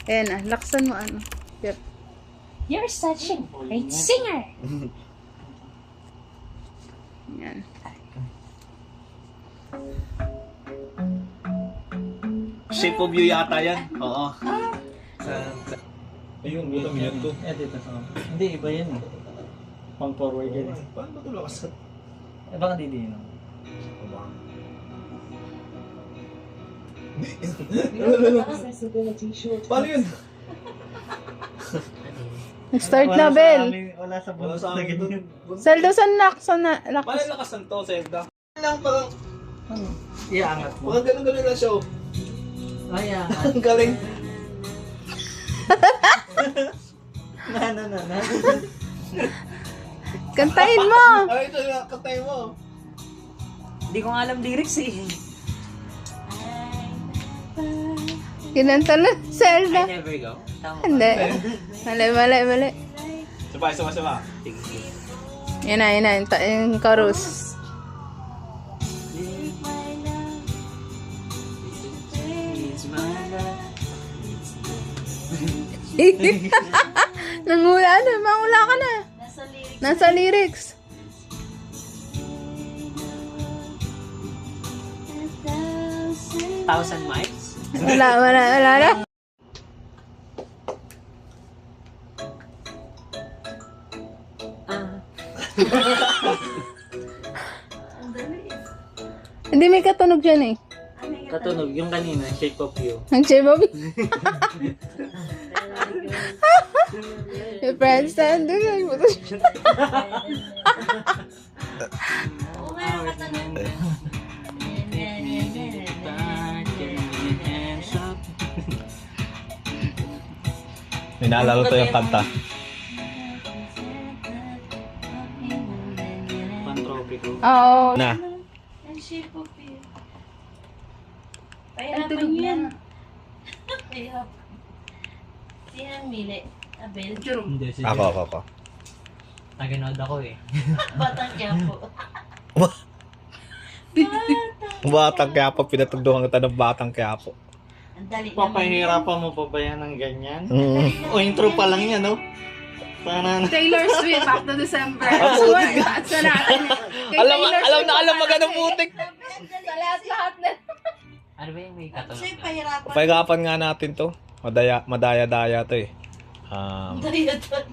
Ayan na, laksan mo ano. Yep. You're such a great singer. Yan. Shape of you yata yan. Oo. Ayun, gutom yan to. Dito sa hindi, iba yan eh. Pang forward yan eh. Paano ba ito lakas? Baka di din. Paano yun? Nag-start na, Bel. Wala sa Wala bunot sa na akin dun. ganyan. Zelda, saan laksan na? Paano Lakas. lakas ng to, Zelda? Lang parang, Iaangat mo. parang ganun-ganun lang siya oh. Ay, iaangat. Ang galing. Na. Kantahin mo. Ay, ito na, katay mo. Hindi ko nga alam lyrics eh. Kinanta na, Zelda. Never go. Tama. Hindi. Mali. Saba. Yan na, yung chorus. Nangula na, mangula ka na. Nasa lyrics. Thousand miles? Wala na. Hindi may katunog dyan eh. Katunog, yung kanina, Shape of You. Ang Bobby. Your friends stand there. May naalala to yung kanta. Pantropiko. Oo. Na. Ang shape of you. Pahirapan yan. Pahirapan. Sino ang mili? Abel? Hindi, si Ako. Naganood ako eh. Batang Quiapo. Batang Quiapo, pinatugduhan kita ng Batang Quiapo. Ang dali Papahirapan mo pa ba yan ng ganyan? Mm. O intro pa lang yan, no? Sana Taylor Swift, back to December. At sa natin. Alam na ganang putik. Sa lahat na. ano ba yung may katunog? Kasi pahirapan. Pahirapan nga natin to. Madaya-daya to eh. Dayatan.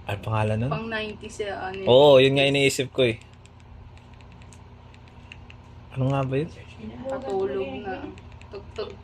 Ano pangalan nun? Pang 90s ano yun. Oo, yun nga iniisip ko eh. Ano nga ba yun? Patulog na. Tugtog